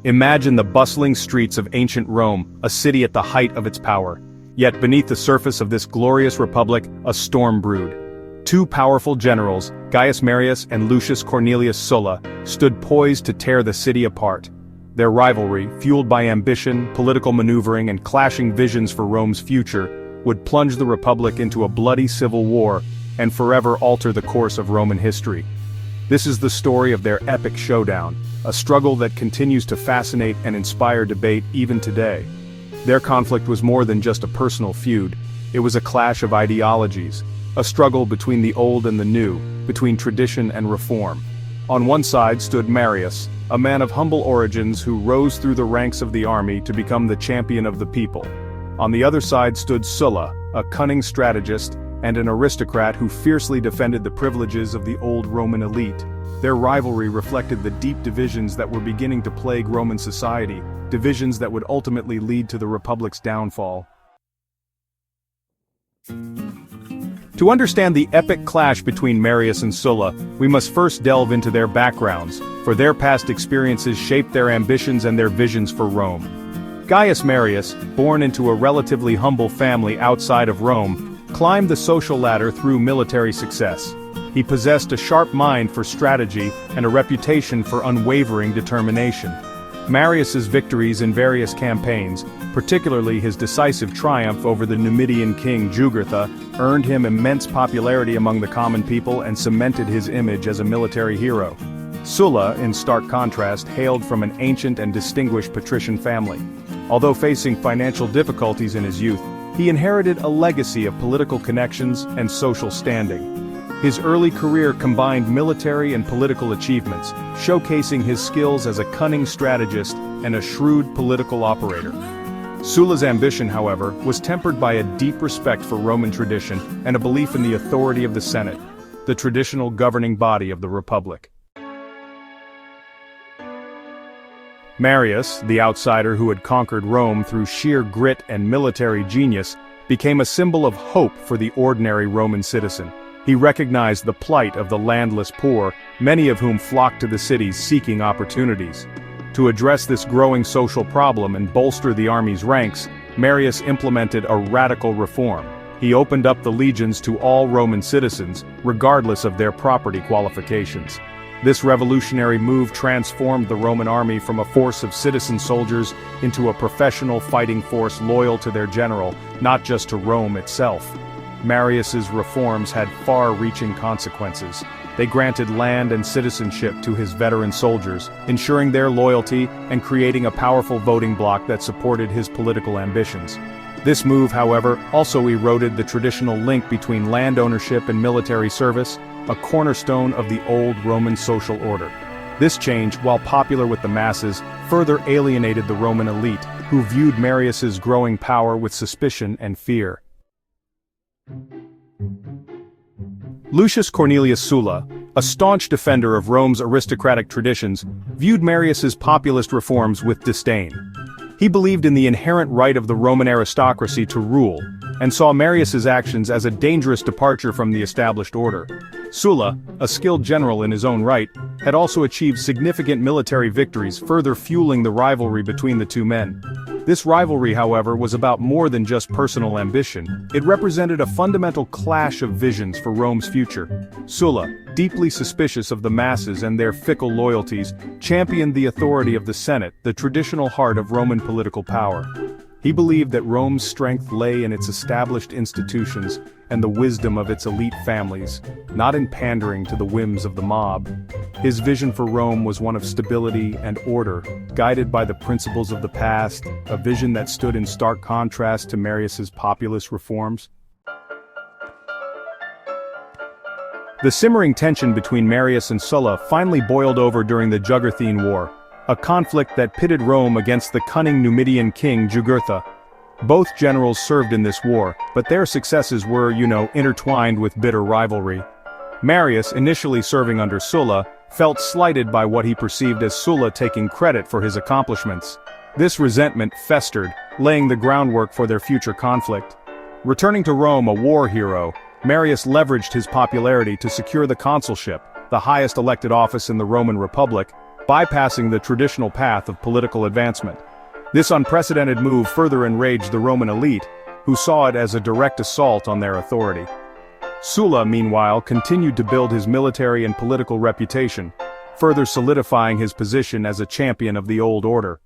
Imagine the bustling streets of ancient Rome, a city at the height of its power. Yet beneath the surface of this glorious republic, a storm brewed. Two powerful generals, Gaius Marius and Lucius Cornelius Sulla, stood poised to tear the city apart. Their rivalry, fueled by ambition, political maneuvering, and clashing visions for Rome's future, would plunge the republic into a bloody civil war and forever alter the course of Roman history. This is the story of their epic showdown, a struggle that continues to fascinate and inspire debate even today. Their conflict was more than just a personal feud. It was a clash of ideologies, a struggle between the old and the new, between tradition and reform. On one side stood Marius, a man of humble origins who rose through the ranks of the army to become the champion of the people. On the other side stood Sulla, a cunning strategist and an aristocrat who fiercely defended the privileges of the old Roman elite. Their rivalry reflected the deep divisions that were beginning to plague Roman society, divisions that would ultimately lead to the Republic's downfall. To understand the epic clash between Marius and Sulla, we must first delve into their backgrounds, for their past experiences shaped their ambitions and their visions for Rome. Gaius Marius, born into a relatively humble family outside of Rome, climbed the social ladder through military success. He possessed a sharp mind for strategy and a reputation for unwavering determination. Marius's victories in various campaigns, particularly his decisive triumph over the Numidian king Jugurthine, earned him immense popularity among the common people and cemented his image as a military hero. Sulla, in stark contrast, hailed from an ancient and distinguished patrician family. Although facing financial difficulties in his youth, he inherited a legacy of political connections and social standing. His early career combined military and political achievements, showcasing his skills as a cunning strategist and a shrewd political operator. Sulla's ambition, however, was tempered by a deep respect for Roman tradition and a belief in the authority of the Senate, the traditional governing body of the Republic. Marius, the outsider who had conquered Rome through sheer grit and military genius, became a symbol of hope for the ordinary Roman citizen. He recognized the plight of the landless poor, many of whom flocked to the cities seeking opportunities. To address this growing social problem and bolster the army's ranks, Marius implemented a radical reform. He opened up the legions to all Roman citizens, regardless of their property qualifications. This revolutionary move transformed the Roman army from a force of citizen soldiers into a professional fighting force loyal to their general, not just to Rome itself. Marius's reforms had far-reaching consequences. They granted land and citizenship to his veteran soldiers, ensuring their loyalty and creating a powerful voting bloc that supported his political ambitions. This move, however, also eroded the traditional link between land ownership and military service, a cornerstone of the old Roman social order. This change, while popular with the masses, further alienated the Roman elite, who viewed Marius's growing power with suspicion and fear. Lucius Cornelius Sulla, a staunch defender of Rome's aristocratic traditions, viewed Marius's populist reforms with disdain. He believed in the inherent right of the Roman aristocracy to rule, and saw Marius's actions as a dangerous departure from the established order. Sulla, a skilled general in his own right, had also achieved significant military victories, further fueling the rivalry between the two men. This rivalry, however, was about more than just personal ambition. It represented a fundamental clash of visions for Rome's future. Sulla, deeply suspicious of the masses and their fickle loyalties, championed the authority of the Senate, the traditional heart of Roman political power. He believed that Rome's strength lay in its established institutions and the wisdom of its elite families, not in pandering to the whims of the mob. His vision for Rome was one of stability and order, guided by the principles of the past, a vision that stood in stark contrast to Marius's populist reforms. The simmering tension between Marius and Sulla finally boiled over during the Jugurthine War, a conflict that pitted Rome against the cunning Numidian king Jugurthine. Both generals served in this war, but their successes were, intertwined with bitter rivalry. Marius, initially serving under Sulla, felt slighted by what he perceived as Sulla taking credit for his accomplishments. This resentment festered, laying the groundwork for their future conflict. Returning to Rome a war hero, Marius leveraged his popularity to secure the consulship, the highest elected office in the Roman Republic, bypassing the traditional path of political advancement. This unprecedented move further enraged the Roman elite, who saw it as a direct assault on their authority. Sulla, meanwhile, continued to build his military and political reputation, further solidifying his position as a champion of the old order.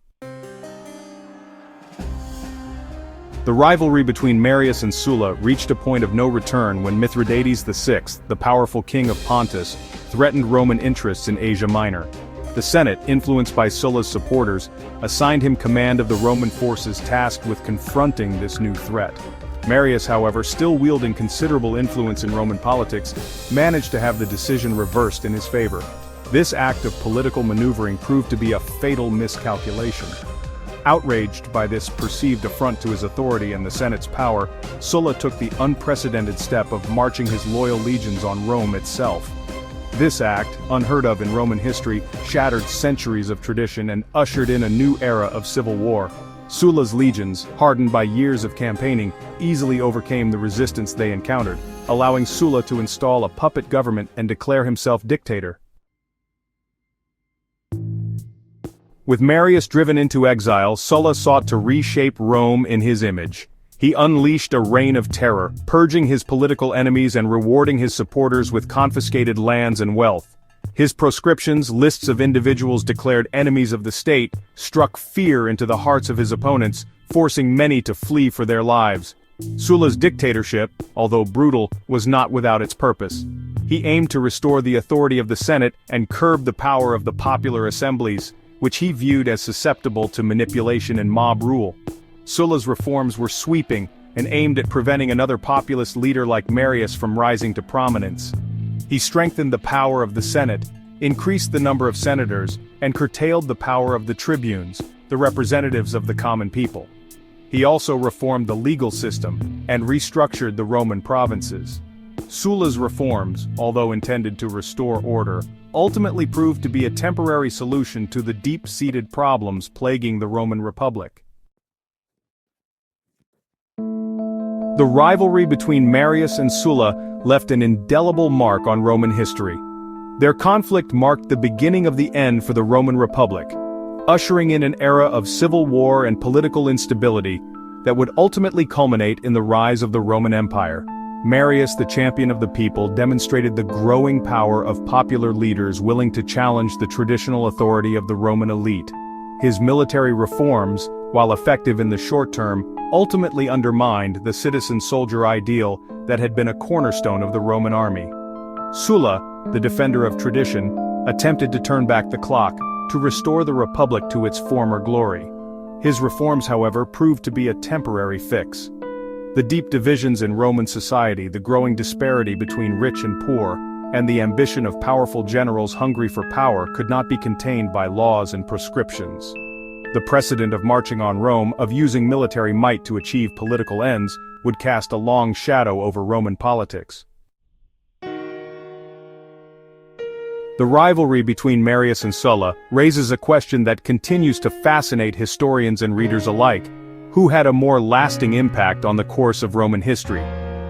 The rivalry between Marius and Sulla reached a point of no return when Mithridates VI, the powerful king of Pontus, threatened Roman interests in Asia Minor. The Senate, influenced by Sulla's supporters, assigned him command of the Roman forces tasked with confronting this new threat. Marius, however, still wielding considerable influence in Roman politics, managed to have the decision reversed in his favor. This act of political maneuvering proved to be a fatal miscalculation. Outraged by this perceived affront to his authority and the Senate's power, Sulla took the unprecedented step of marching his loyal legions on Rome itself. This act, unheard of in Roman history, shattered centuries of tradition and ushered in a new era of civil war. Sulla's legions, hardened by years of campaigning, easily overcame the resistance they encountered, allowing Sulla to install a puppet government and declare himself dictator. With Marius driven into exile, Sulla sought to reshape Rome in his image. He unleashed a reign of terror, purging his political enemies and rewarding his supporters with confiscated lands and wealth. His proscriptions, lists of individuals declared enemies of the state, struck fear into the hearts of his opponents, forcing many to flee for their lives. Sulla's dictatorship, although brutal, was not without its purpose. He aimed to restore the authority of the Senate and curb the power of the popular assemblies, which he viewed as susceptible to manipulation and mob rule. Sulla's reforms were sweeping and aimed at preventing another populist leader like Marius from rising to prominence. He strengthened the power of the Senate, increased the number of senators, and curtailed the power of the tribunes, the representatives of the common people. He also reformed the legal system and restructured the Roman provinces. Sulla's reforms, although intended to restore order, ultimately proved to be a temporary solution to the deep-seated problems plaguing the Roman Republic. The rivalry between Marius and Sulla left an indelible mark on Roman history. Their conflict marked the beginning of the end for the Roman Republic, ushering in an era of civil war and political instability that would ultimately culminate in the rise of the Roman Empire. Marius, the champion of the people, demonstrated the growing power of popular leaders willing to challenge the traditional authority of the Roman elite. His military reforms, while effective in the short term, ultimately undermined the citizen-soldier ideal that had been a cornerstone of the Roman army. Sulla, the defender of tradition, attempted to turn back the clock, to restore the Republic to its former glory. His reforms, however, proved to be a temporary fix. The deep divisions in Roman society, the growing disparity between rich and poor, and the ambition of powerful generals hungry for power could not be contained by laws and proscriptions. The precedent of marching on Rome, of using military might to achieve political ends, would cast a long shadow over Roman politics. The rivalry between Marius and Sulla raises a question that continues to fascinate historians and readers alike. Who had a more lasting impact on the course of Roman history?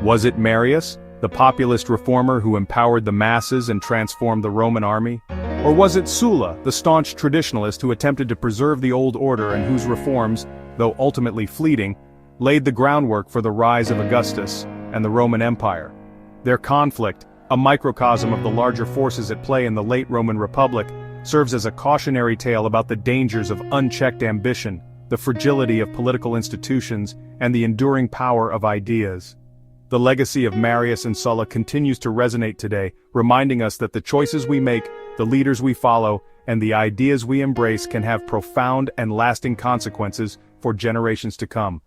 Was it Marius, the populist reformer who empowered the masses and transformed the Roman army? Or was it Sulla, the staunch traditionalist who attempted to preserve the old order and whose reforms, though ultimately fleeting, laid the groundwork for the rise of Augustus and the Roman Empire? Their conflict, a microcosm of the larger forces at play in the late Roman Republic, serves as a cautionary tale about the dangers of unchecked ambition, the fragility of political institutions, and the enduring power of ideas. The legacy of Marius and Sulla continues to resonate today, reminding us that the choices we make, the leaders we follow, and the ideas we embrace can have profound and lasting consequences for generations to come.